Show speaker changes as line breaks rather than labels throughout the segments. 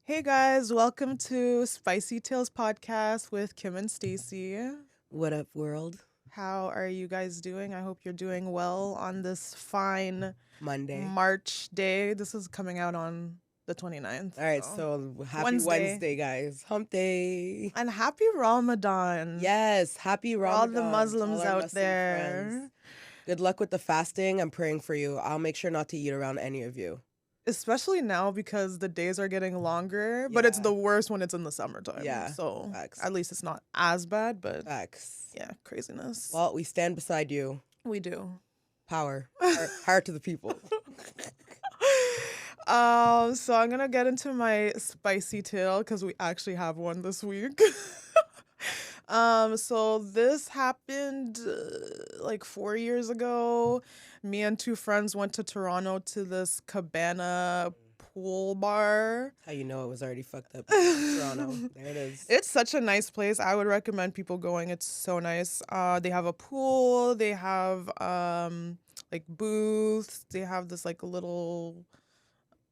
Hey guys, welcome to Spicy Tales Podcast with Kim and Stacy.
What up, world?
How are you guys doing? I hope you're doing well on this fine
Monday.
March day. This is coming out on the 29th.
All right, so happy
Wednesday.
Wednesday, guys. Hump day.
And happy Ramadan.
Yes, happy
For
Ramadan.
all the
to
Muslims
all our
out
Muslim
there.
friends. Good luck with the fasting. I'm praying for you. I'll make sure not to eat around any of you.
Especially now because the days are getting longer, but it's
Yeah.
the worst when it's in the summertime.
Yeah,
So
facts.
at least it's not as bad, but
Facts.
yeah, craziness.
Well, we stand beside you.
We do.
Power. Power to the people.
So I'm gonna get into my spicy tale because we actually have one this week. So this happened like 4 years ago. Me and two friends went to Toronto to this cabana pool bar.
How you know it was already fucked up in Toronto. There it is.
It's such a nice place. I would recommend people going. It's so nice. They have a pool. They have like booths. They have this like little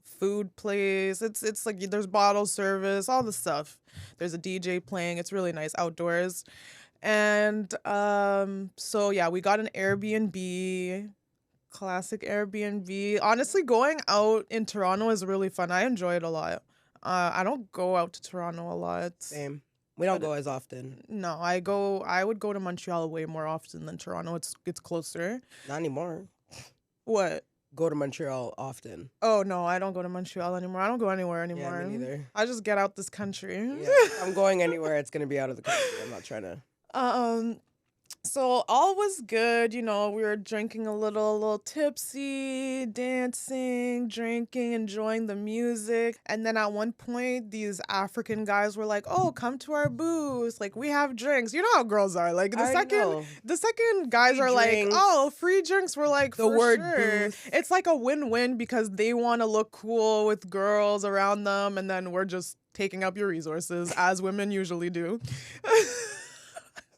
food place. It's like there's bottle service, all the stuff. There's a DJ playing. It's really nice outdoors. And so yeah, we got an Airbnb. Classic Airbnb. Honestly, going out in Toronto is really fun. I enjoy it a lot. I don't go out to Toronto a lot.
Same. We don't go as often.
No, I would go to Montreal way more often than Toronto. It's closer.
Not anymore.
What?
Go to Montreal often.
Oh no, I don't go to Montreal anymore. I don't go anywhere anymore.
Yeah, me neither.
I just get out this country.
Yeah, if I'm going anywhere, it's gonna be out of the country. I'm not trying to.
So all was good, we were drinking a little tipsy, dancing, drinking, enjoying the music. And then at one point, these African guys were like, "Oh, come to our booth. Like, we have drinks." You know how girls are. Like the second guys
Free
are like,
drinks.
"Oh, free drinks." We're like,
The
"For
word
sure."
booth.
It's like a win-win because they want to look cool with girls around them, and then we're just taking up your resources as women usually do.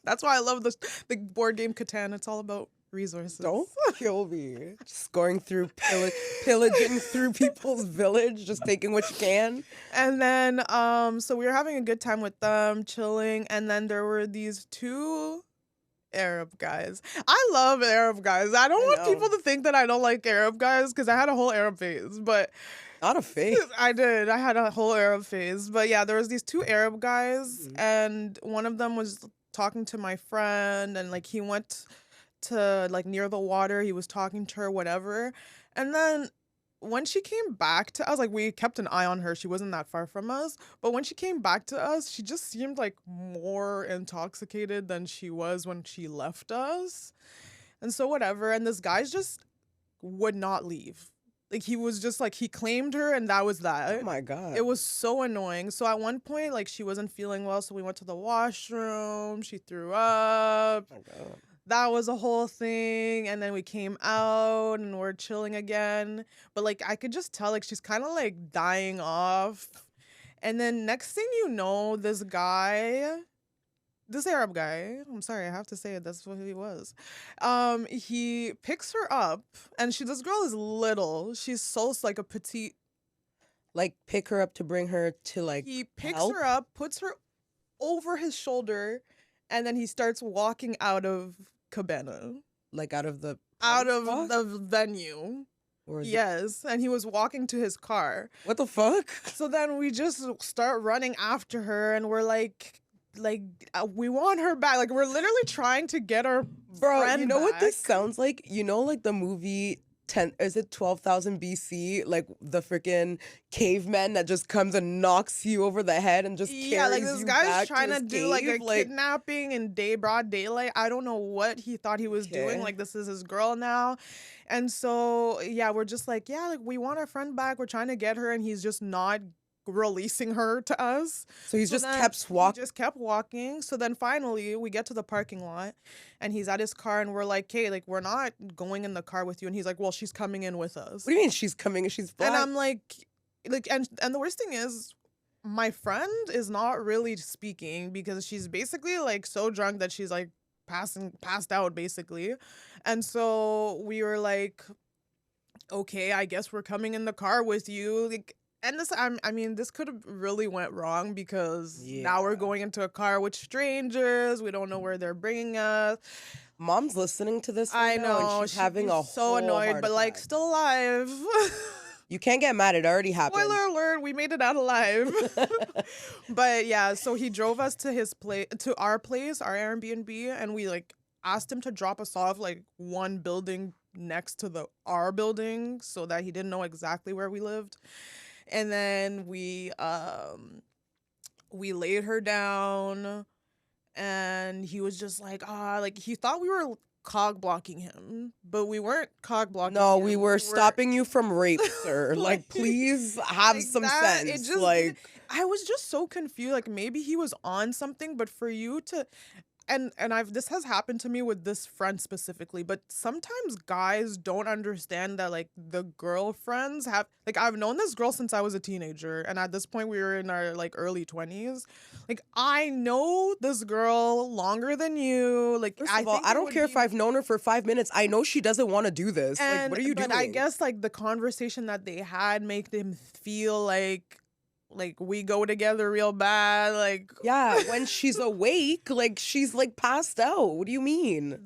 That's why I love the board game Catan. It's all about resources.
Don't kill me. Just going through pillaging through people's village, just taking what you can.
And then, so we were having a good time with them, chilling. And then there were these two Arab guys. I love Arab guys. I don't want people to think that I don't like Arab guys because I had a whole Arab phase, but
not a phase.
I did. I had a whole Arab phase, but yeah, there was these two Arab guys, and one of them was talking to my friend, and like he went to like near the water, he was talking to her, whatever. And then when she came back to us, like we kept an eye on her, she wasn't that far from us, but when she came back to us, she just seemed like more intoxicated than she was when she left us. And so whatever, and this guy just would not leave. Like he was just like, he claimed her and that was that.
Oh my God.
It was so annoying. So at one point, like she wasn't feeling well, so we went to the washroom. She threw up.
Oh my God.
That was a whole thing. And then we came out and we're chilling again. But like I could just tell like she's kind of like dying off. And then next thing you know, this Arab guy, I'm sorry, I have to say it, that's what he was. He picks her up, and this girl is little. She's so like a petite.
Like pick her up to bring her to like.
He picks
help?
her up, puts her over his shoulder, and then he starts walking out of cabana,
Like out of the
venue. Yes, and he was walking to his car.
What the fuck?
So then we just start running after her, and we're like we want her back. Like we're literally trying to get our friend
you know what
back.
this sounds like? You know, like the movie 12,000 BC? Like the freaking caveman that just comes and knocks you over the head and just carries
like this
you
guy's
back
trying to
his
do like a
cave?
kidnapping in broad daylight. I don't know what he thought he was doing. Like this is his girl now. And so yeah, we're just like, yeah, like we want our friend back. We're trying to get her, and he's just not releasing her to us.
So he just kept walking.
So then finally we get to the parking lot, and he's at his car, and we're like, "Hey, like we're not going in the car with you." And he's like, "Well, she's coming in with us."
What do you mean she's coming? She's black?
And I'm like, and the worst thing is, my friend is not really speaking because she's basically like so drunk that she's like passed out basically. And so we were like, okay, I guess we're coming in the car with you. Like, And I mean, this could have really went wrong because now we're going into a car with strangers. We don't know where they're bringing us.
Mom's listening to this
I
right now,
know
and she's having a
so
whole
annoyed,
heart
but like
attack.
still alive.
You can't get mad. It already happened.
Spoiler alert: we made it out alive. But yeah, so he drove us to his place, to our place, our Airbnb, and we like asked him to drop us off like one building next to our building, so that he didn't know exactly where we lived. And then we laid her down, and he was just like, like he thought we were cog blocking him, but we weren't cog blocking
No,
him.
we were stopping you from rape, sir. Like, please have
like
some
that,
sense.
it just
Like,
I was just so confused. Like maybe he was on something, but for you to and this has happened to me with this friend specifically, but sometimes guys don't understand that like the girlfriends have like I've known this girl since I was a teenager, and at this point we were in our like early 20s. Like I know this girl longer than you. Like
first of all, I don't care if I've known her for 5 minutes. I know she doesn't want to do this. Like, what are you doing?
But I guess like the conversation that they had made them feel like we go together real bad, like
yeah, when she's awake, like she's like passed out. What do you mean?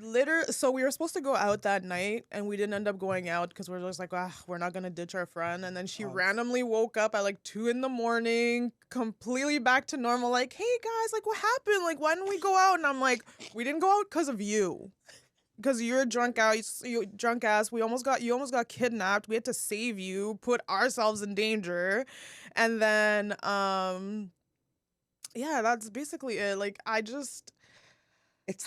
So we were supposed to go out that night, and we didn't end up going out because we're just like, we're not gonna ditch our friend. And then she randomly woke up at like 2 a.m, completely back to normal. Like, hey guys, like what happened? Like, why didn't we go out? And I'm like, we didn't go out because of you. Because you're drunk out, you drunk ass. You almost got kidnapped. We had to save you, put ourselves in danger, and then yeah, that's basically it. Like
it's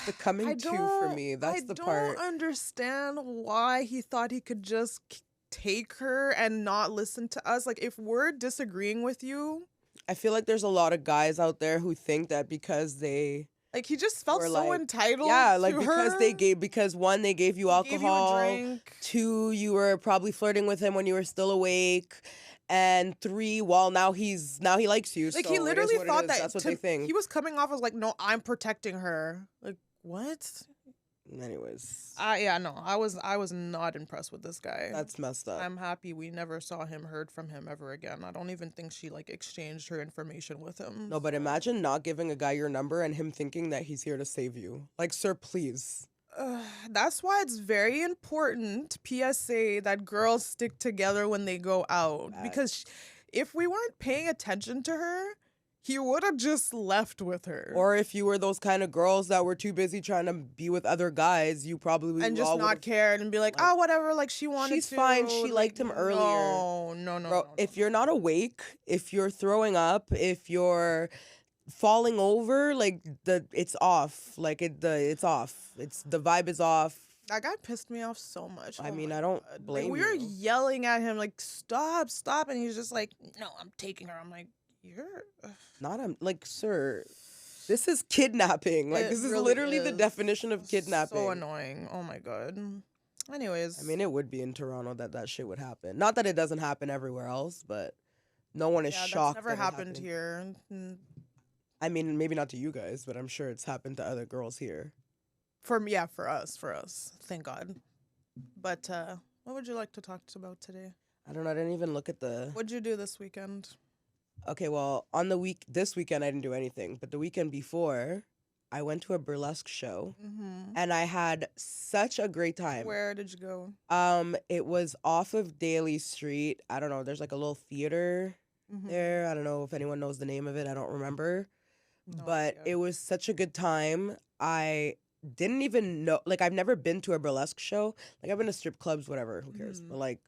the coming to for me. That's the part.
I don't understand why he thought he could just take her and not listen to us. Like if we're disagreeing with you,
I feel like there's a lot of guys out there who think that because they.
Like he just felt so entitled.
Yeah, like
to
because
her.
because one, they gave you alcohol.
Gave you a drink.
2, you were probably flirting with him when you were still awake. And 3, well, now he likes you.
Like
so
he literally thought
that's what they think.
He was coming off as like, no, I'm protecting her. Like what?
Anyways.
Yeah, no, I was not impressed with this guy.
That's messed up.
I'm happy we never saw him, heard from him ever again. I don't even think she like exchanged her information with him.
No, but imagine not giving a guy your number and him thinking that he's here to save you. Like, sir, please.
That's why it's very important, PSA, that girls stick together when they go out. Because if we weren't paying attention to her, he would have just left with her.
Or if you were those kind of girls that were too busy trying to be with other guys, you probably
and just not cared and be like, oh, whatever, like she wanted
she's
to.
fine. She liked him earlier.
No.
Bro, if you're not awake, if you're throwing up, if you're falling over, like it's off. Like it's off. The vibe is off.
That guy pissed me off so much.
I mean, I don't blame you.
We were yelling at him like, stop, and he's just like, no, I'm taking her. I'm like, you're
not like, sir, this is kidnapping. Like this is really literally the definition of kidnapping.
So annoying. Oh my god. Anyways,
I mean, it would be in Toronto that shit would happen. Not that it doesn't happen everywhere else, but no one is shocked.
That's never happened here.
I mean, maybe not to you guys, but I'm sure it's happened to other girls here.
For us. Thank God. But what would you like to talk about today?
I don't know. I didn't even look at the.
What'd you do this weekend?
Okay, well, this weekend I didn't do anything, but the weekend before, I went to a burlesque show, and I had such a great time.
Where did you go?
It was off of Daly Street. I don't know. There's like a little theater there. I don't know if anyone knows the name of it. I don't remember, but it was such a good time. I didn't even know. Like, I've never been to a burlesque show. Like, I've been to strip clubs, whatever. Who cares? But like.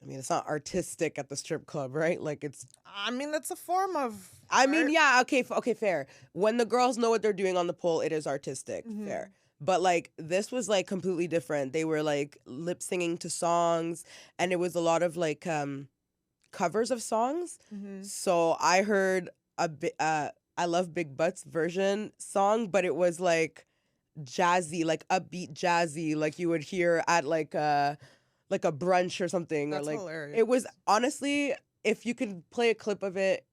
I mean, it's not artistic at the strip club, right? Like it's.
I mean, that's a form of.
I mean, yeah, okay, fair. When the girls know what they're doing on the pole, it is artistic, fair. But like this was like completely different. They were like lip singing to songs, and it was a lot of like covers of songs. So I heard I Love Big Butts version song, but it was like jazzy, like upbeat jazzy, like you would hear at like a brunch or something.
That's
or like
hilarious.
It was honestly, if you could play a clip of it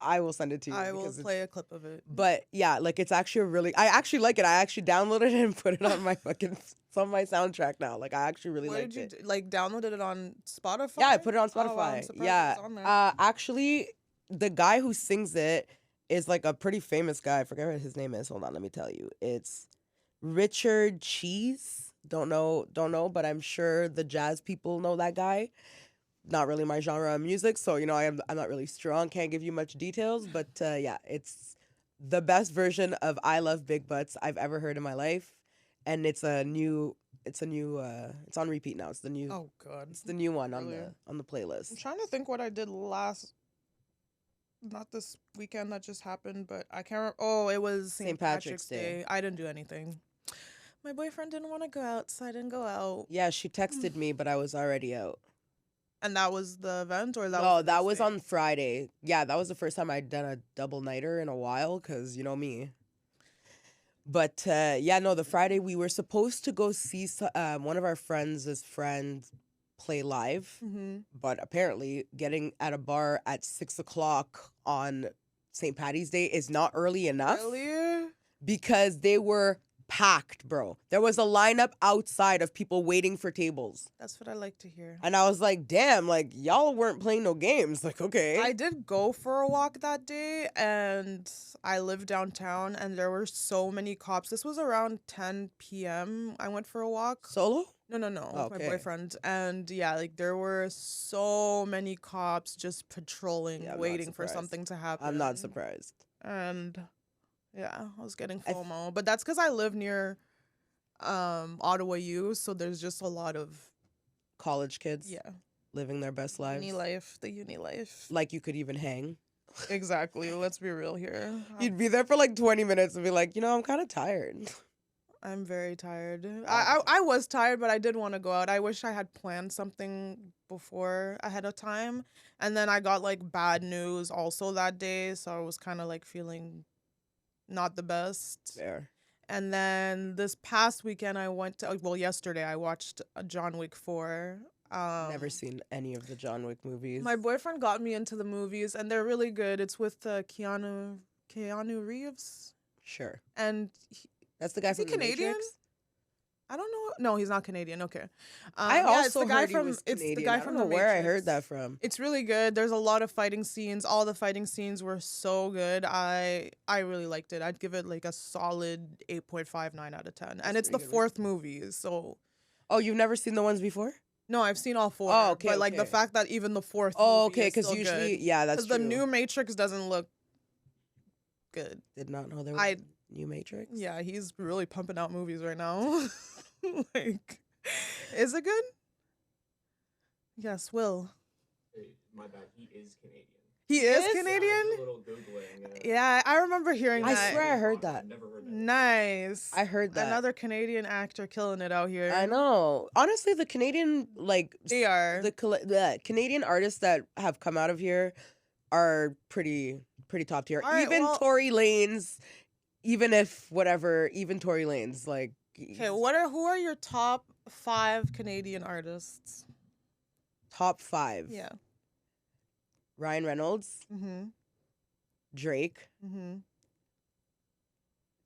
I will send it to you.
I will
because
play a clip of it.
But yeah, like it's actually I actually like it. I actually downloaded it and put it on my it's on my soundtrack now. Like I actually really
What
liked
did you
it.
do? Like downloaded it on Spotify?
Yeah, I put it on
Oh, wow, I'm
Spotify.
surprised
Yeah.
it was on there.
Actually, the guy who sings it is like a pretty famous guy. I forget what his name is. Hold on, let me tell you. It's Richard Cheese. Don't know, but I'm sure the jazz people know that guy. Not really my genre of music, so I'm not really strong. Can't give you much details, but yeah, it's the best version of "I Love Big Butts" I've ever heard in my life, and it's on repeat now. It's the new.
Oh god.
It's the new one
Really?
on the
I'm
playlist.
trying to think what I did not this weekend that just happened, but I can't remember. Oh, it was St. Patrick's Day. I didn't do anything. My boyfriend didn't want to go out, so I didn't go out.
Yeah, she texted me, but I was already out.
And that was the event, or
that was on Friday. Yeah, that was the first time I'd done a double nighter in a while, because you know me. But yeah, no, the Friday we were supposed to go see one of our friends' friends play live, but apparently getting at a bar at 6:00 on St. Patty's Day is not early enough.
Really?
Because they were packed, bro. There was a lineup outside of people waiting for tables.
That's what I like to hear.
And I was like, damn, like y'all weren't playing no games. Like, okay.
I did go for a walk that day, and I live downtown, and there were so many cops. This was around 10 p.m. I went for a walk.
Solo?
No, with my boyfriend. And yeah, like there were so many cops just patrolling, waiting for something to happen.
I'm not surprised.
And yeah, I was getting FOMO. But that's because I live near Ottawa U, so there's just a lot of
college kids living their best lives.
The uni life.
Like you could even hang.
Exactly. Let's be real here.
You'd be there for like 20 minutes and be like, I'm kind of tired.
I'm very tired. I was tired, but I did want to go out. I wish I had planned something before ahead of time. And then I got like bad news also that day, so I was kind of like feeling not the best.
Fair.
And then this past weekend yesterday I watched John Wick 4.
Never seen any of the John Wick movies.
My boyfriend got me into the movies, and they're really good. It's with Keanu Reeves.
Sure.
And
that's the guy from the
Canadian?
Matrix?
I don't know. No, he's not Canadian. Okay.
I also
it's the guy
heard
from,
he was Canadian.
It's the guy
I don't
from
know
the
where
Matrix.
I heard that from.
It's really good. There's a lot of fighting scenes. All the fighting scenes were so good. I really liked it. I'd give it like a solid 8.59 out of 10. And it's the fourth movie, so.
Oh, you've never seen the ones before?
No, I've seen all four.
Oh, okay.
But like the fact that even the fourth.
Oh,
movie
okay.
Because
usually,
good.
that's true.
The new Matrix doesn't look good.
Did not know there was a new Matrix.
Yeah, he's really pumping out movies right now. Like, is it good? Yes, Will.
Hey, my bad. He is Canadian.
He is Canadian?
Yeah, a little Googling.
Yeah, I remember hearing that.
I swear I heard that.
I've never heard that.
Nice.
I heard that.
Another Canadian actor killing it out here.
I know. Honestly, the Canadian,
they are.
The Canadian artists that have come out of here are pretty top tier.
Right,
even Tory Lanez, even Tory Lanez, like.
Okay, who are your top 5 Canadian artists?
Top 5.
Yeah.
Ryan Reynolds.
Mm-hmm.
Drake.
Mm-hmm.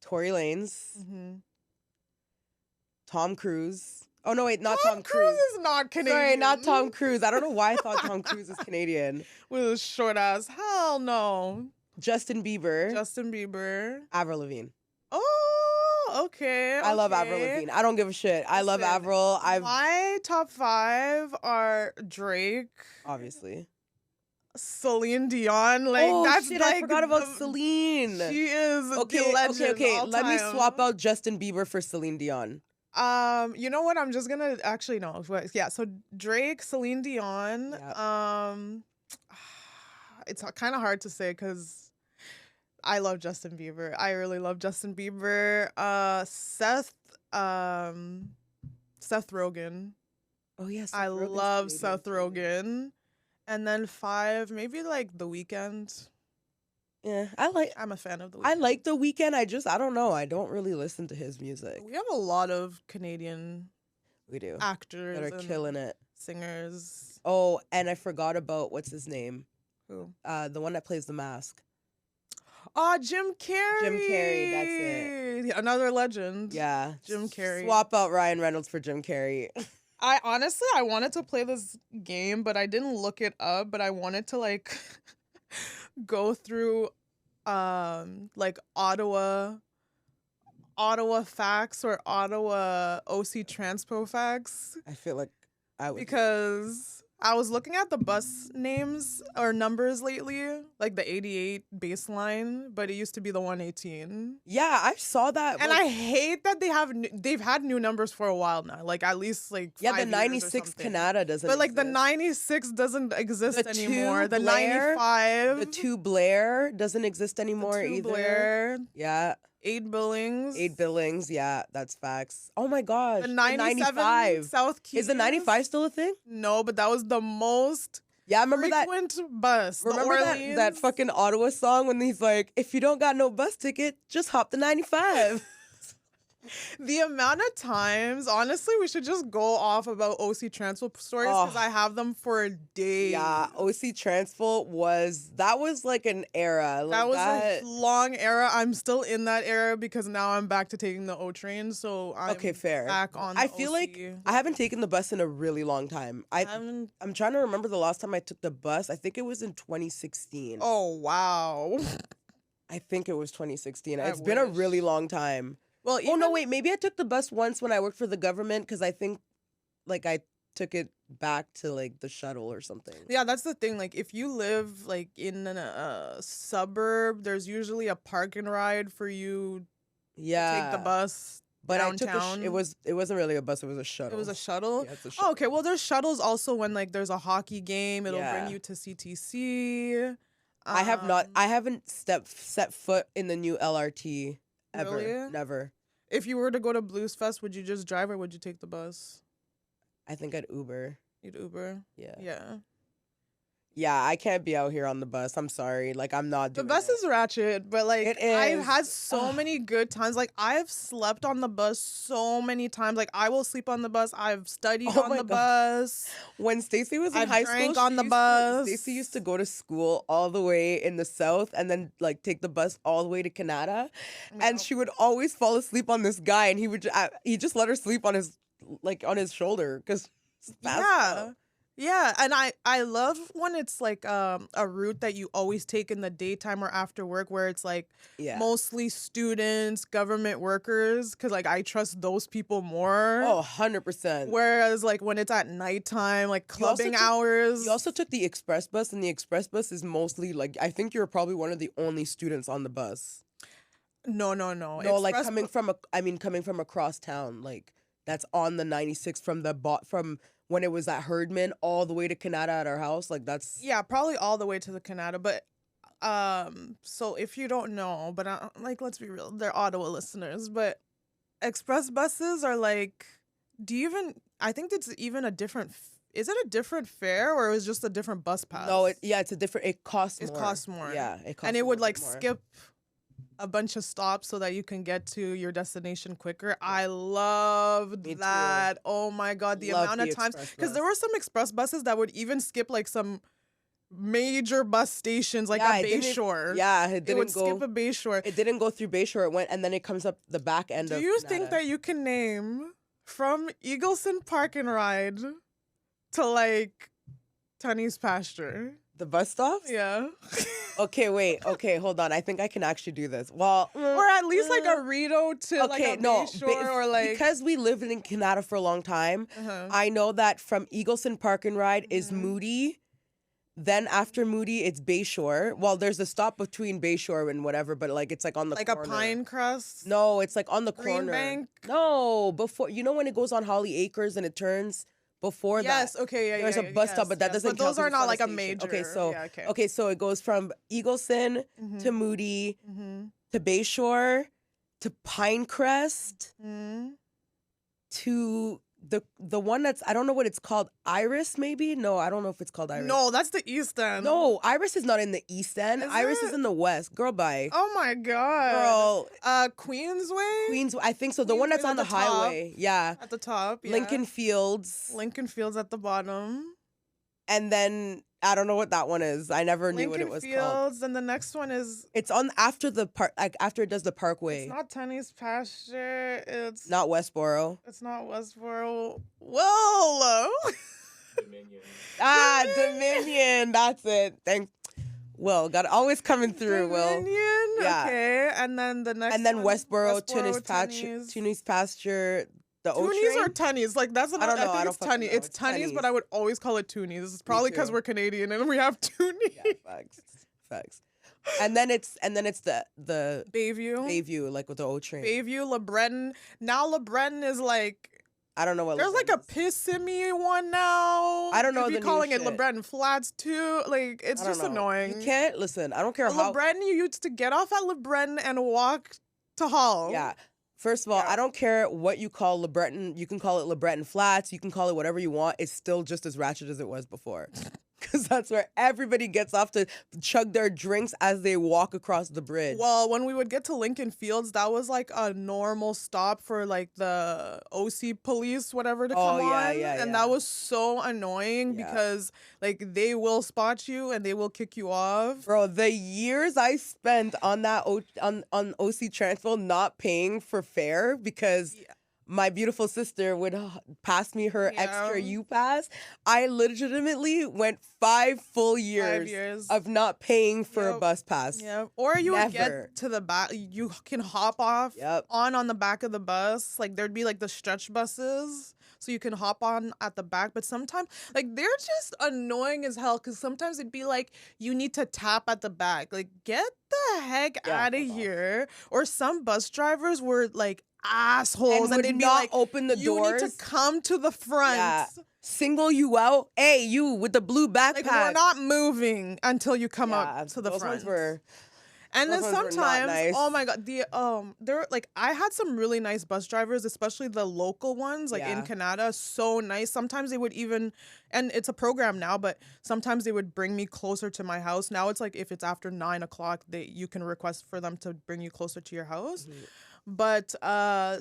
Tory Lanez.
Mm-hmm.
Tom Cruise. Oh no, wait, not
Tom Cruise is not Canadian.
Sorry, not Tom Cruise. I don't know why I thought Tom Cruise is Canadian.
With his short ass. Hell no.
Justin Bieber. Avril Lavigne.
Oh, okay.
I love Avril Lavigne. I don't give a shit. I love Avril.
My top 5 are Drake.
Obviously.
Celine Dion. Like, that's
shit,
like
I forgot about Celine.
She is
okay,
the legend.
Okay. Let me swap out Justin Bieber for Celine Dion.
You know what? I'm just gonna actually no. Yeah, so Drake, Celine Dion. Yep. It's kind of hard to say because I love Justin Bieber. I really love Justin Bieber. Seth Rogen.
Oh yes,
I love Seth Rogen. And then 5, maybe like The Weeknd.
Yeah,
I'm a fan of The Weeknd.
I like The Weeknd. I don't know. I don't really listen to his music.
We have a lot of Canadian actors
that are killing it.
Singers.
Oh, and I forgot about what's his name?
Who?
The one that plays the mask.
Oh, Jim Carrey.
Jim Carrey, that's it.
Yeah, another legend.
Yeah.
Jim Carrey.
Swap out Ryan Reynolds for Jim Carrey.
I wanted to play this game, but I didn't look it up. But I wanted to like go through like Ottawa facts or Ottawa OC Transpo facts.
I feel like I would.
Because I was looking at the bus names or numbers lately, like the 88 baseline, but it used to be the 118.
Yeah, I saw that.
And I hate that they've had new numbers for a while now, like at least like 5
the
years
96
or something.
Canada doesn't.
But like
exist.
the 96 doesn't exist
The
anymore.
two
The
Blair,
95,
the 2 Blair doesn't exist anymore
the 2
either.
Blair,
Yeah.
8 Billings,
8 Billings, yeah, that's facts. Oh my gosh.
the 97 South Keys.
Is the 95 still a thing?
No, but that was the most
Yeah, I remember that.
frequent bus. The
Remember that
Orleans.
fucking Ottawa song when he's like, if you don't got no bus ticket, just hop the 95.
The amount of times, honestly, we should just go off about OC Transpo stories because
Oh.
I have them for days.
Yeah, OC Transpo was like an era. Like
That was a long era. I'm still in that era because now I'm back to taking the O train. So I'm
Okay, fair.
back on the
I feel like
OC.
I haven't taken the bus in a really long time.
haven't.
I'm trying to remember the last time I took the bus. I think it was in 2016.
Oh, wow.
I think it was 2016.
I
It's been a
wish.
really long time.
Well,
Oh no, wait, maybe I took the bus once when I worked for the government because I think like I took it back to like the shuttle or something.
Yeah, that's the thing. Like, if you live like in a suburb, there's usually a park and ride for you
Yeah.
to take the bus
But
downtown.
it wasn't really a bus, it was a shuttle.
It was a shuttle.
Yeah, it's a
Oh,
shuttle.
okay. Well, there's shuttles also when like there's a hockey game. It'll
Yeah.
bring you to CTC.
I haven't set foot in the new LRT ever.
Really?
Never.
If you were to go to Blues Fest, would you just drive or would you take the bus?
I think I'd Uber.
You'd Uber.
Yeah.
Yeah.
Yeah, I can't be out here on the bus. I'm sorry. Like I'm not
The
doing
bus
it.
is ratchet, but like
It
I've
is.
had so
Ugh.
many good times. Like I've slept on the bus so many times. Like I will sleep on the bus. I've studied
Oh
on
my
the
God.
bus.
When Stacy was in
I've
high
drank
school,
on the bus.
Stacy used to go to school all the way in the south and then like take the bus all the way to Canada, and she would always fall asleep on this guy, and he just let her sleep on his shoulder because
Yeah. Yeah, and I love when it's like a route that you always take in the daytime or after work where it's like
yeah.
mostly students, government workers, because like I trust those people more.
Oh, 100%.
Whereas like when it's at nighttime, like
You also
clubbing
took-
hours.
You also took the express bus, and the express bus is mostly like I think you're probably one of the only students on the bus.
No.
No, like coming from across town, like that's on the 96 from when it was at Herdman all the way to Canada at our house. Like that's
Yeah, probably all the way to the Canada. But so if you don't know, but like let's be real, they're Ottawa listeners. But express buses are like, I think it's even a different. Is it a different fare or is it just a different bus pass?
no, it's a different. It costs more.
It costs more.
Yeah, it costs.
And it
a
would
little
like
bit more.
skip a bunch of stops so that you can get to your destination quicker. I loved
Me too.
that. Oh my God, the
Love
amount
the
of times.
express
Because there
bus.
were some express buses that would even skip like some major bus stations like
Yeah,
at
it didn't-
Bayshore.
Yeah, it
It
didn't
would
go.
skip a Bayshore.
It didn't go through Bayshore. It went, and then it comes up the back end
Do
of.
you think
Canada.
that you can name from Eagleson Park and Ride to like Tunney's Pasture?
the bus stops?
Yeah.
Okay, wait. Okay, hold on. I think I can actually do this. Well,
Or at least like a Rito to like a Bayshore or like.
because we lived in Canada for a long time.
Uh-huh.
I know that from Eagleson Park and Ride is
Mhm.
Moody. Then after Moody, it's Bayshore. Well, there's a stop between Bayshore and whatever, but like it's like on the
like
corner.
a pine crust.
No, it's like on the
Green
corner.
Bank?
No, before when it goes on Holly Acres and it turns before
Yes.
that.
Okay. Yeah.
There's
yeah,
a bus stop,
yes,
but that
yes.
doesn't
But
count
those
'cause
are
it's
not
not a
like a
station.
major.
Okay, so
Yeah, okay.
Okay, so it goes from Eagleson
Mhm.
to Moody
Mhm.
to Bayshore to Pinecrest
Mhm.
to the one that's I don't know what it's called. Iris, maybe? No, I don't know if it's called Iris.
No, that's the East End.
No, Iris is not in the East End.
Is
Iris is
it?
in the West. Girl, bye.
Oh my God.
Girl,
Queensway.
Queens. I think so. The one
Queensway
that's on
at
the
the top.
highway. Yeah.
At the top. Yeah.
Lincoln Fields.
Lincoln Fields at the bottom.
And then I don't know what that one is. I never knew what it
Lincoln
was called.
Fields, and the next one is
It's on after the park, like after it does the Parkway.
it's not Tenny's Pasture. It's
Not Westboro.
It's not Westboro. Whoa.
Dominion.
Dominion. That's it. Thanks. Will, got always coming through. Will.
Dominion.
Yeah.
Okay, and then the next.
And then
one,
Westboro,
Tunney's.
Tunney's Pasture, the O
Toonies
Train.
or Tunnies? Like that's
I don't know.
I think
I
it's
don't fucking
Tunny.
know.
It's
It's
Tunnies, but
Tunnies.
I would always call it Toonies. It's probably because
too.
we're Canadian and we have Toonies.
Yeah, facts. And then it's the
Bayview.
Bayview, like with the O Train.
Bayview, Le Breton. Now Le Breton is like
I don't know what.
there's like a
LeBreton is.
Pissimi one now.
I don't know
If
the
you're
new
calling it Le
shit.
Breton Flats too. Like it's
I don't
just
know.
annoying.
You can't listen. I don't care how.
Le Breton, you used to get off at Le Breton and walk to Hull.
Yeah. First of all,
Yeah.
I don't care what you call Le Breton. You can call it Le Breton Flats. You can call it whatever you want. It's still just as ratchet as it was before. Because that's where everybody gets off to chug their drinks as they walk across the bridge.
Well, when we would get to Lincoln Fields, that was like a normal stop for like the OC police, whatever, to come on. And
yeah.
that was so annoying
Yeah.
because like they will spot you and they will kick you off.
Bro, the years I spent on that on OC Transpo not paying for fare because my beautiful sister would pass me her extra U pass. I legitimately went 5 full years,
5 years.
of not paying for a
Yep.
bus pass.
Yeah. Or you would
Never.
get to the back. You can hop off
Yep.
on the back of the bus. Like there'd be like the stretch buses. So you can hop on at the back. But sometimes like they're just annoying as hell. Cause sometimes it'd be like you need to tap at the back. Like get the heck
Yeah,
out of
fuck off.
here. Or some bus drivers were like assholes.
And would
they'd be
not
like,
open the
you
doors.
need to come to the front.
Yeah. Single you out. Hey, you with the blue backpack.
Like we're not moving until you come
Yeah,
up to the
those
front.
ones were.
And then
Those ones were not
sometimes,
nice.
oh my god, they're like I had some really nice bus drivers, especially the local ones, like in
Yeah.
Canada, so nice. Sometimes they would even, and it's a program now, but sometimes they would bring me closer to my house. Now it's like if it's after 9 o'clock, you can request for them to bring you closer to your house.
Mm-hmm.
But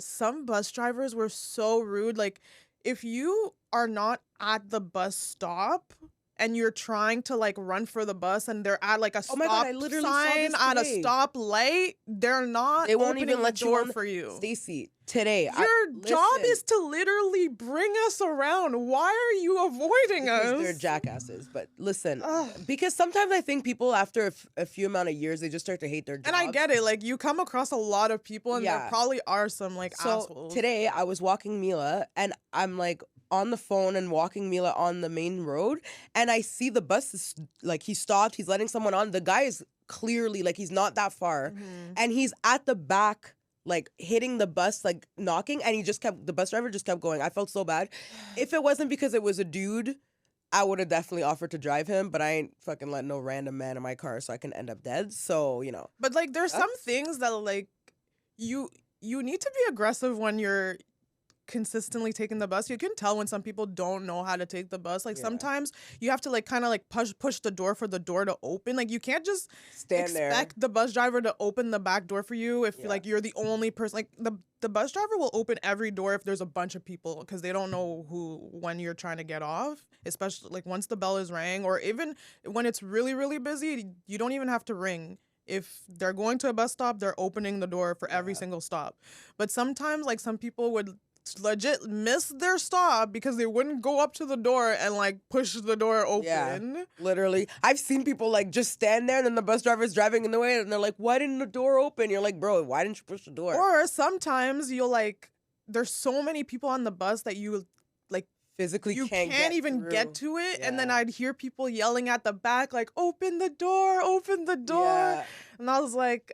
some bus drivers were so rude. Like if you are not at the bus stop and you're trying to like run for the bus and they're at like a
Oh my God, I
stop
literally saw
sign
this
at a
today.
stop light, they're not
They won't
opening
even
the
let you
door
on
for you.
Stacey, today.
Your job
listen,
is to literally bring us around. Why are you avoiding
because
us?
they're jackasses. But listen,
Ugh.
because sometimes I think people after a few amount of years they just start to hate their jobs.
And I get it. Like you come across a lot of people and there
Yeah.
probably are some like
So
assholes.
today I was walking Mila and I'm like on the phone and walking Mila on the main road and I see the bus is like he stopped, he's letting someone on. The guy is clearly like he's not that far
Mhm.
and he's at the back like hitting the bus like knocking and the bus driver just kept going. I felt so bad. If it wasn't because it was a dude, I would have definitely offered to drive him, but I ain't fucking letting no random man in my car so I can end up dead. So, you know.
But like there's some things that like you need to be aggressive when you're consistently taking the bus. You can tell when some people don't know how to take the bus. Like
Yeah.
sometimes you have to like kind of like push the door for the door to open. Like you can't just
Stand there.
expect the bus driver to open the back door for you if
Yeah.
like you're the only person. Like the bus driver will open every door if there's a bunch of people because they don't know when you're trying to get off, especially like once the bell is rang or even when it's really, really busy, you don't even have to ring. If they're going to a bus stop, they're opening the door for every single stop. But sometimes like some people would legit miss their stop because they wouldn't go up to the door and like push the door open.
Yeah. Literally. I've seen people like just stand there and then the bus driver's driving in the way and they're like, why didn't the door open? You're like, bro, why didn't you push the door?
Or sometimes you'll like there's so many people on the bus that you like
Physically
you
can't
can't
get
even
through.
get to it, and then
Yeah.
I'd hear people yelling at the back like open the door,
Yeah.
and I was like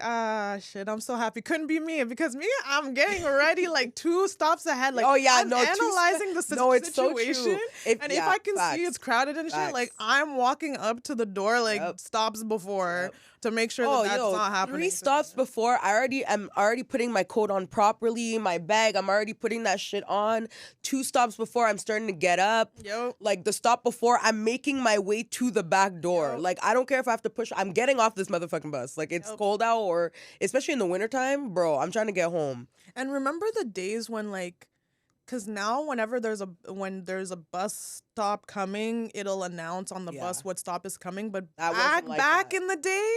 shit, I'm so happy couldn't be me because me I'm getting ready like 2 stops ahead, like
Oh, yeah,
I'm
no, 2
analyzing the
No, it's so
situation.
true.
And if
yeah,
I can
facts.
see it's crowded and shit, like
Facts.
I'm walking up to the door like
Yep.
stops before
Yep.
to make sure that that's not happening.
3 stops before, I'm already putting my coat on properly, my bag, I'm already putting that shit on. 2 stops before, I'm starting to get up.
Yep.
Like the stop before, I'm making my way to the back door.
Yep.
Like I don't care if I have to push, I'm getting off this motherfucking bus. Like it's
Yep.
cold out or especially in the wintertime, bro, I'm trying to get home.
And remember the days when like Because now whenever when there's a bus stop coming, it'll announce on the bus what stop is coming. But
That wasn't like
back
that.
in the day,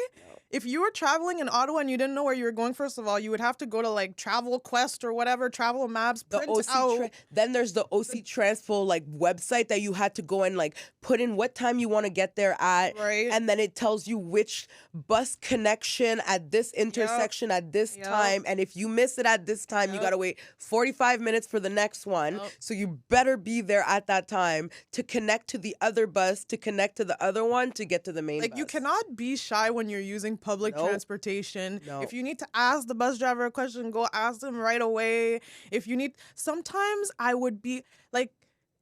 if you were traveling in Ottawa and you didn't know where you were going, first of all, you would have to go to like Travel Quest or whatever, Travel Maps, print out.
Then there's the OC Transpo like website that you had to go and like put in what time you want to get there at,
Right.
and then it tells you which bus connection at this intersection at this time, and if you miss it at this time, you gotta wait 45 minutes for the next one. So you better be there at that time to connect to the other bus, to connect to the other one, to get to the main bus.
Like, you cannot be shy when you're using public transportation.
No.
If you need to ask the bus driver a question, go ask them right away. If you need, sometimes I would be like,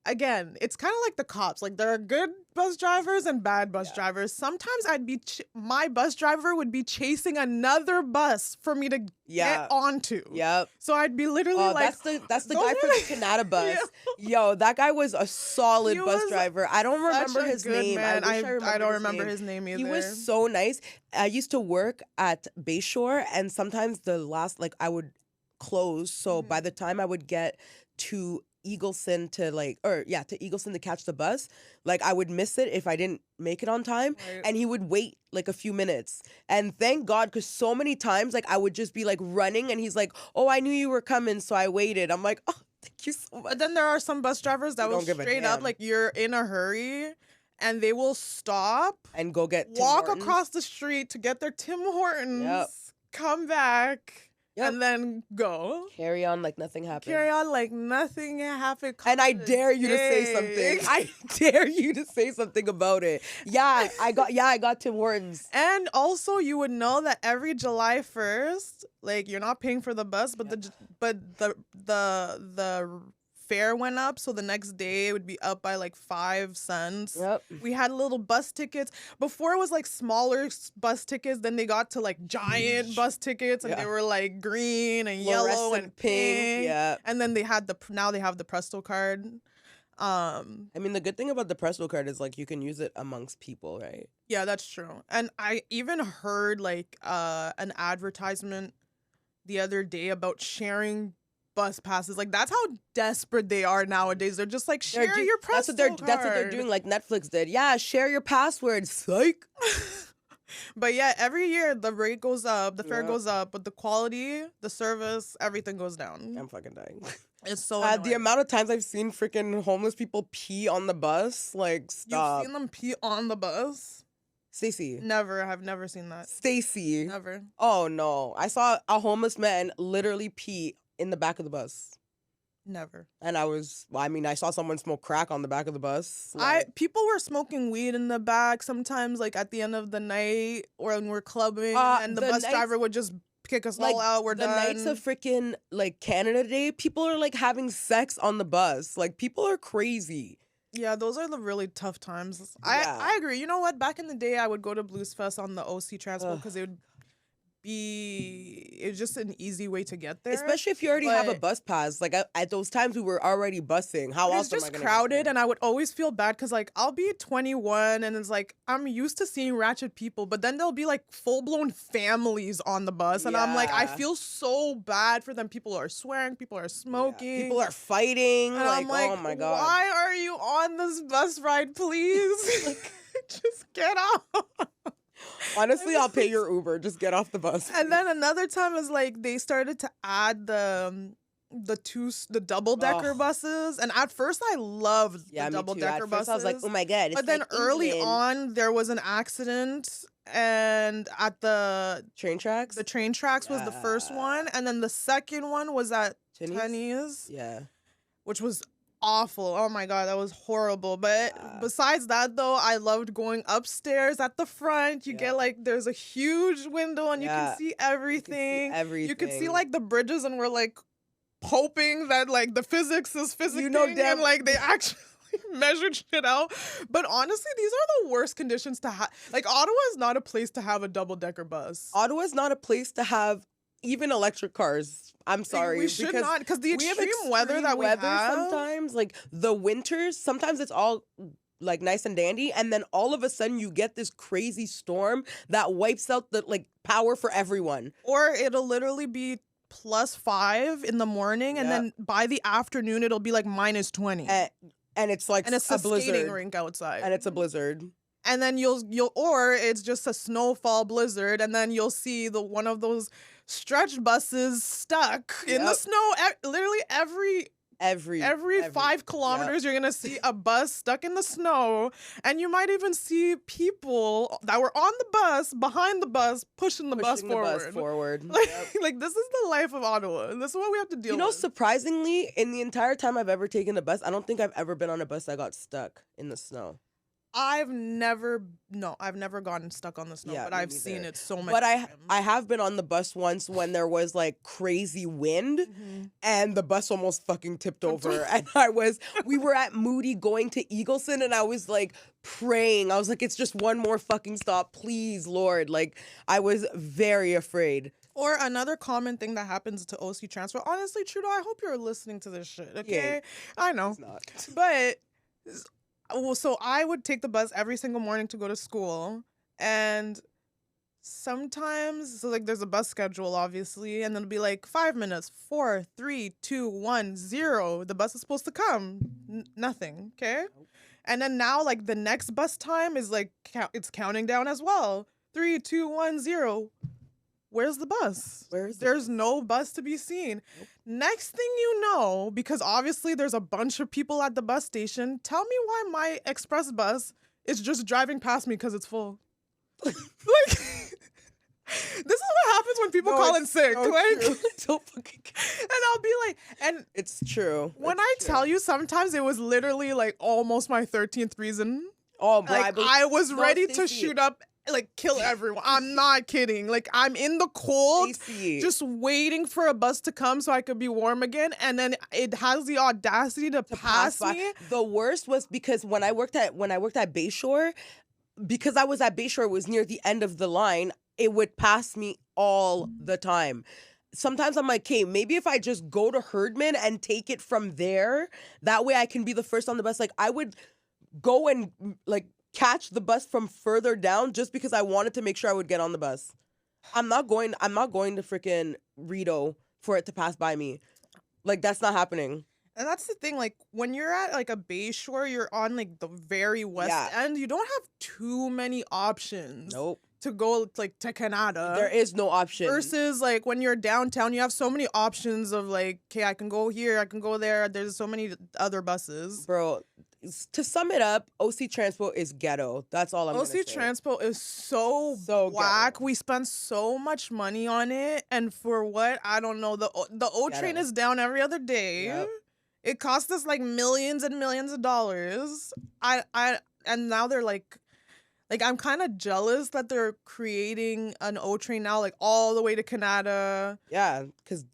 again, it's kind of like the cops. Like, there are good bus drivers and bad bus drivers. Sometimes I'd be, my bus driver would be chasing another bus for me to get onto.
Yep.
So I'd be literally like,
that's the guy for the Canada bus. Yo, that guy was a solid bus driver. I don't remember his name.
Man.
I
don't remember his name either.
He was so nice. I used to work at Bayshore, and sometimes I would close. So by the time I would get to Eagleson to Eagleson to catch the bus, like I would miss it if I didn't make it on time, and he would wait like a few minutes. And thank God, because so many times like I would just be like running, and he's like, "Oh, I knew you were coming, so I waited." I'm like, "Oh, thank you so much."
But then there are some bus drivers that will straight up, like, you're in a hurry, and they will stop
and go get
walk
Tim Hortons.
across the street to get their Tim Hortons, come back. And then go.
Carry on like nothing happened.
Carry on like nothing happened.
And I dare you to say something. I dare you to say something about it. Yeah, I got Tim Hortons.
And also, you would know that every July 1st, like, you're not paying for the bus, but the fare went up, so the next day it would be up by like 5 cents.
Yep.
We had little bus tickets. Before it was like smaller bus tickets, then they got to like giant bus tickets, and they were like green and yellow and pink.
Yeah.
And then they have the Presto card.
I mean, the good thing about the Presto card is like you can use it amongst people, right?
Yeah, that's true. And I even heard like an advertisement the other day about sharing bus passes. Like, that's how desperate they are nowadays. They're just like, share your Presto card.
That's what they're doing, like Netflix did. Yeah, share your password, psych.
But yeah, every year the rate goes up, the fare goes up, but the quality, the service, everything goes down.
I'm fucking dying.
It's so annoying.
The amount of times I've seen freaking homeless people pee on the bus, like, stop.
You've seen them pee on the bus?
Stacy.
Never. I've never seen that.
Stacy.
Never.
Oh, no. I saw a homeless man literally pee in the back of the bus.
Never.
And I saw someone smoke crack on the back of the bus.
People were smoking weed in the back sometimes, like at the end of the night or when we're clubbing, and the bus driver would just kick us all out. We're done.
The nights of freaking like Canada Day, people are like having sex on the bus. Like, people are crazy.
Yeah, those are the really tough times.
Yeah.
I agree. You know what? Back in the day, I would go to Blues Fest on the OC Transpo because it's just an easy way to get there.
Especially if you already have a bus pass. Like, at those times we were already busing. How else am I gonna get there?
It's just crowded, and I would always feel bad because, like, I'll be 21 and it's like I'm used to seeing ratchet people, but then there'll be like full-blown families on the bus, and I'm like, I feel so bad for them. People are swearing, people are smoking,
people are fighting.
And I'm like,
oh my God,
why are you on this bus ride, please? Like, just get off.
Honestly, I'll pay your Uber. Just get off the bus.
And then another time is like they started to add the double-decker buses, and at first I loved the double-decker buses.
I was like, oh my God.
But then early on there was an accident, and at the
train tracks
was the first one, and then the second one was at Tenny's.
Yeah.
Which was awful. Oh my God, that was horrible. But besides that, though, I loved going upstairs at the front. You get like, there's a huge window and you can see everything. You can see like the bridges, and we're like hoping that like the physics is physicking, and like they actually measured shit out. But honestly, these are the worst conditions to have. Like, Ottawa is not a place to have a double-decker bus.
Ottawa is not a place to have even electric cars. I'm sorry.
We should not, because the extreme weather that we have.
Sometimes, like the winters, sometimes it's all like nice and dandy, and then all of a sudden you get this crazy storm that wipes out the like power for everyone.
Or it'll literally be +5 in the morning, and then by the afternoon it'll be like -20.
And it's like
And it's
a
a
blizzard.
skating rink outside.
And it's a blizzard.
And then or it's just a snowfall blizzard, and then you'll see one of those stretch buses stuck in the snow. Literally every 5 kilometers, you're gonna see a bus stuck in the snow, and you might even see people that were on the bus, behind the bus, pushing the bus forward. Like this is the life of Ottawa. This is what we have to deal with.
Surprisingly, in the entire time I've ever taken a bus, I don't think I've ever been on a bus that got stuck in the snow.
I've never gotten stuck on the snow, but I've seen it so many
times. But I have been on the bus once when there was like crazy wind and the bus almost fucking tipped over. And we were at Moody going to Eagleson, and I was like praying. I was like, it's just one more fucking stop, please, Lord. Like, I was very afraid.
Or another common thing that happens to OC Transpo. Honestly, Trudeau, I hope you're listening to this shit, okay? Yeah, I know.
It's not.
But... Well, so I would take the bus every single morning to go to school, and sometimes, so like there's a bus schedule, obviously, and it'll be like 5 minutes, 4, 3, 2, 1, 0. The bus is supposed to come. Nothing, okay? And then now, like, the next bus time is like, it's counting down as well. 3, 2, 1, 0. Where's the bus? There's no bus to be seen. Nope. Next thing you know, because obviously there's a bunch of people at the bus station, tell me why my express bus is just driving past me because it's full. Like, this is what happens when people call in sick.
So
like,
true. So fucking.
And I'll be like, and
it's true.
When I tell you, sometimes it was literally like almost my 13th reason.
Oh,
like, I was ready to shoot up. Like, kill everyone. I'm not kidding. Like, I'm in the cold, just waiting for a bus to come so I could be warm again. And then it has the audacity to pass me.
The worst was because when I worked at Bayshore, because I was at Bayshore, it was near the end of the line. It would pass me all the time. Sometimes I'm like, okay, maybe if I just go to Herdman and take it from there, that way I can be the first on the bus. Like, I would go and like catch the bus from further down just because I wanted to make sure I would get on the bus. I'm not going to freaking Rideau for it to pass by me. Like, that's not happening.
And that's the thing, like, when you're at, like, a Bayshore, you're on, like, the very west end. You don't have too many options.
Nope.
To go, like, to Canada.
There is no option.
Versus, like, when you're downtown, you have so many options of, like, okay, I can go here, I can go there. There's so many other buses.
Bro, to sum it up, OC Transpo is ghetto. That's all I'm going to say.
OC Transpo is so whack. Ghetto. We spend so much money on it. And for what? I don't know. The O train is down every other day. Yep. It cost us, like, millions and millions of dollars. And now they're, like, I'm kind of jealous that they're creating an O train now, like, all the way to Canada.
Yeah, because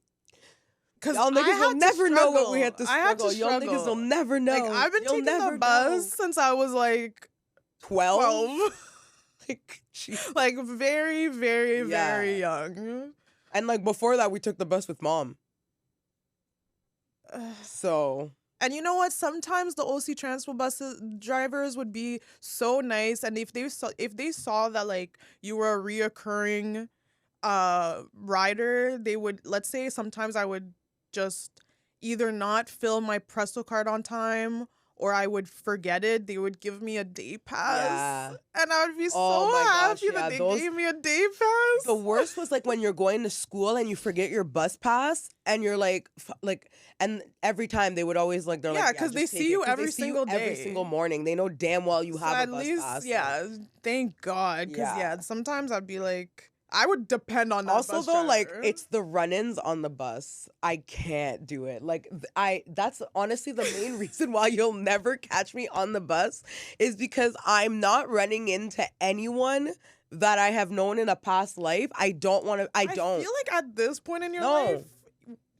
y'all niggas will never know what we had to struggle. Y'all niggas will never know.
Like, I've been taking the bus since I was, like,
12.
like, very, very, very young.
And, like, before that, we took the bus with Mom. So...
And you know what? Sometimes the OC Transpo buses drivers would be so nice, and if they saw that, like, you were a reoccurring rider, they would, let's say sometimes I would just either not fill my Presto card on time, or I would forget it. They would give me a day pass. And I would be so happy that they gave me a day pass.
The worst was, like, when you're going to school and you forget your bus pass and you're like, and every time they would always, like, they're like, yeah,
because they see you every single day.
Every single morning. They know damn well you have a bus pass.
Yeah, thank God. Because, sometimes I'd be like, I would depend on that
also,
bus
though,
driver.
like, it's the run-ins on the bus. I can't do it. Like, that's honestly the main reason why you'll never catch me on the bus is because I'm not running into anyone that I have known in a past life. I don't.
I feel like at this point in your life,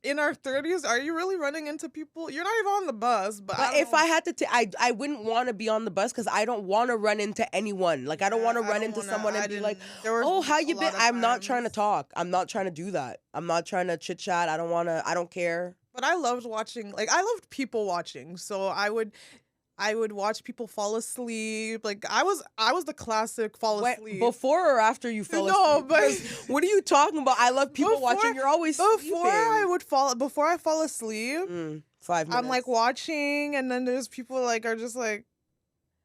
in our 30s, are you really running into people? You're not even on the bus, but
if I had to, I wouldn't want to be on the bus because I don't want to run into anyone. Like, I don't want to run into someone and be like, "Oh, how you been?" I'm not trying to talk. I'm not trying to do that. I'm not trying to chit chat. I don't care.
But I loved watching. Like, I loved people watching. So I I would watch people fall asleep. Like I was the classic fall asleep.
Before or after you fell asleep?
No, but
what are you talking about? I love people
Before-
watching. You're always
before I fall asleep,
5 minutes.
I'm like watching, and then there's people like are just like.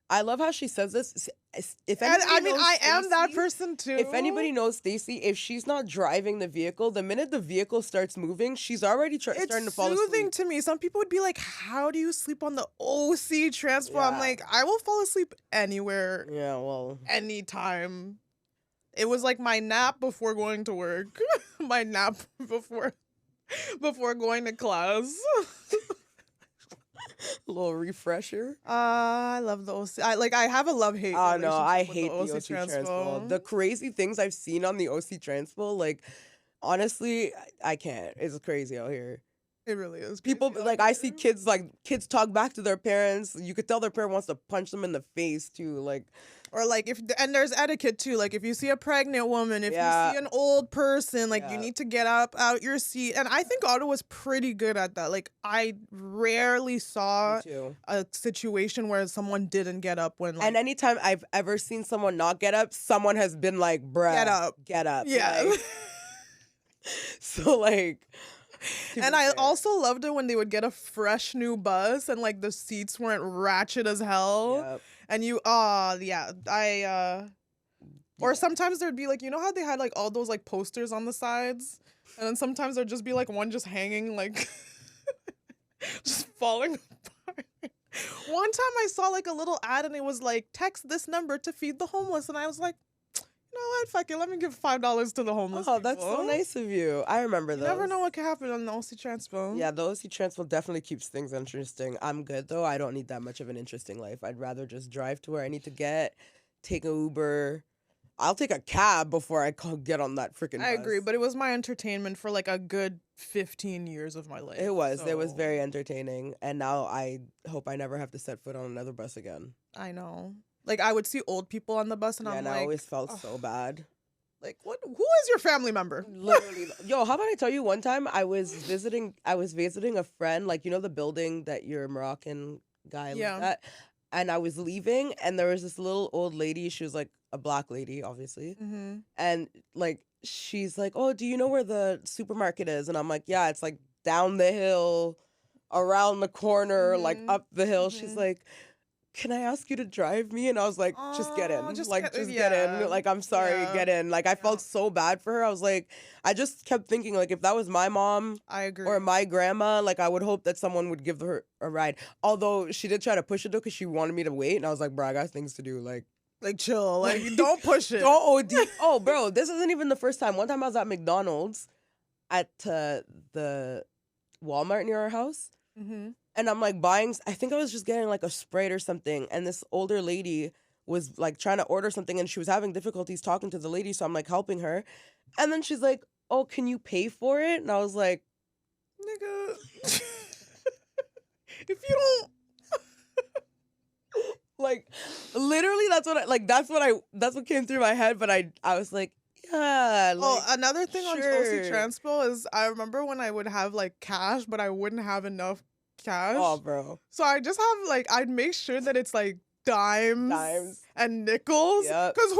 I love how she says this. If
And
anybody
I mean,
knows
I am that
Stacey-
person too.
If anybody knows Stacey, if she's not driving the vehicle, the minute the vehicle starts moving, she's already starting to fall
it's soothing
asleep.
to me. Some people would be like, "How do you sleep on the OC Transpo?" I'm
Yeah.
like, I will fall asleep anywhere,
Yeah, well,
anytime. It was like my nap before going to work, my nap before going to class.
a little refresher.
I love the OC. I have a love-hate.
Oh no, I
relationship with
hate the OC Transpo. The crazy things I've seen on the OC Transpo, like honestly, I can't. It's crazy out here.
It really is.
People
crazy
like
out
I
here.
see kids talk back to their parents. You could tell their parent wants to punch them in the face too. Like,
Or like and there's etiquette too. Like if you see a pregnant woman, if
Yeah.
you see an old person, like you
Yeah.
need to get up out your seat. And I think Ottawa's pretty good at that. Like I rarely saw
me too.
a situation where someone didn't get up when like
And anytime I've ever seen someone not get up, someone has been like, bruh,
Get up.
get up.
yeah.
Like, so like,
And I also loved it when they would get a fresh new bus and like the seats weren't ratchet as hell.
Yep.
And you or sometimes there'd be like, you know how they had like all those like posters on the sides? And then sometimes there'd just be like one just hanging like just falling apart. One time I saw like a little ad and it was like, text this number to feed the homeless, and I was like, you know what, fuck it, let me give $5 to the homeless
Oh, that's so
people.
nice of you. I remember
You
those.
never know what could happen on the OC Transpo.
Yeah, the OC Transpo definitely keeps things interesting. I'm good though. I don't need that much of an interesting life. I'd rather just drive to where I need to get, take an Uber. I'll take a cab before I get on that freaking bus.
I agree, but it was my entertainment for like a good 15 years of my life.
It was
so-
very entertaining. And now I hope I never have to set foot on another bus again.
I know. Like I would see old people on the bus and
Yeah,
I'm
and
like,
I always felt
"Ugh,
so bad.
like who is your family member?
Literally. Yo, how about I tell you one time I was visiting a friend, like you know the building that your Moroccan guy lived
Yeah.
at? And I was leaving and there was this little old lady, she was like a black lady, obviously.
Mm-hmm.
And like she's like, "Oh, do you know where the supermarket is?" And I'm like, "Yeah, it's like down the hill, around the corner, like
Mhm.
up the hill." She's
Mhm.
like, "Can I ask you to drive me?" And I was like, "Just get
Aw,
in.
just
Like,
get-
just get
yeah.
in. Like, I'm sorry,
Yeah.
get in." Like, I felt so bad for her. I was like, I just kept thinking, like, if that was my mom
I agree.
or my grandma, like, I would hope that someone would give her a ride. Although she did try to push it though, because she wanted me to wait, and I was like, "Bro, I got things to do."
Like chill. Like don't push it.
Don't OD. Oh, bro, this isn't even the first time. One time I was at McDonald's at the Walmart near our house.
Mm-hmm.
And I'm like buying, I think I was just getting like a Sprite or something. And this older lady was like trying to order something and she was having difficulties talking to the lady. So I'm like helping her. And then she's like, "Oh, can you pay for it?" And I was like,
Nigga. If you don't
like, literally that's what came through my head. But I was like, yeah. Like,
another thing on
sure.
OC Transpo is I remember when I would have like cash, but I wouldn't have enough cash.
oh, bro.
So I just have like I'd make sure that it's like dimes and nickels.
Yep.
Cause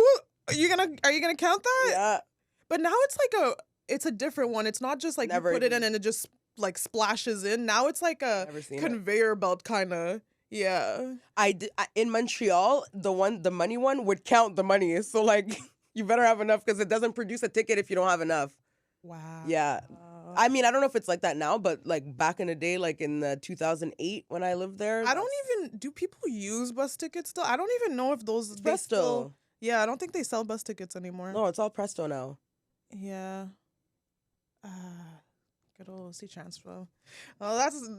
are you gonna count that?
Yeah.
But now it's a different one. It's not just like
Never
you put it
even-
in and it just like splashes in. Now it's like a
Never seen it.
conveyor belt kind of. Yeah.
In Montreal, the money one would count the money. So like, you better have enough because it doesn't produce a ticket if you don't have enough.
Wow.
Yeah. I mean, I don't know if it's like that now, but like back in the day, like in the 2008 when I lived there.
I don't even do people use bus tickets still? I don't even know if those they
Presto.
still- Yeah, I don't think they sell bus tickets anymore.
No, it's all Presto now.
Yeah. Good old OC Transpo. Oh,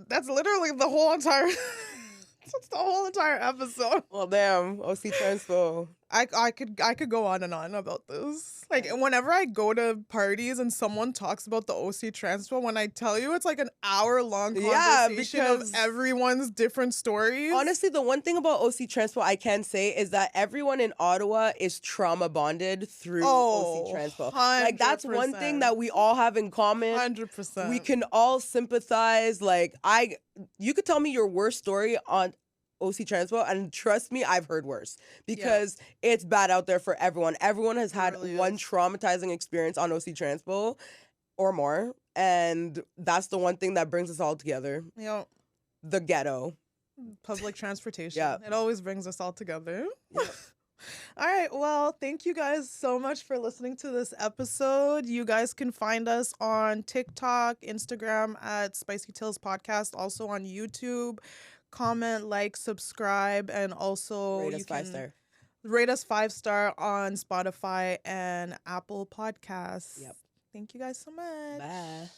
that's literally the whole entire that's the whole entire episode.
Well, damn, OC Transpo.
I could go on and on about this. Like whenever I go to parties and someone talks about the OC Transpo, when I tell you it's like an hour-long conversation
because-
of everyone's different stories.
Honestly, the one thing about OC Transpo I can say is that everyone in Ottawa is trauma bonded through OC Transpo. Like that's one thing
100%.
that we all have in common.
100%.
We can all sympathize. Like you could tell me your worst story on OC Transpo, and trust me, I've heard worse because it's bad out there for everyone. Everyone has had
really
one
is.
traumatizing experience on OC Transpo or more, and that's the one thing that brings us all together.
You know,
The ghetto.
public transportation.
Yeah.
It always brings us all together.
Yep.
All right. Well, thank you guys so much for listening to this episode. You guys can find us on TikTok, Instagram at SpicyTalesPodcast, also on YouTube. Comment, like, subscribe, and also
Rate
you
us
can
5-star.
rate us 5-star on Spotify and Apple Podcasts.
Yep.
Thank you guys so much.
Bye.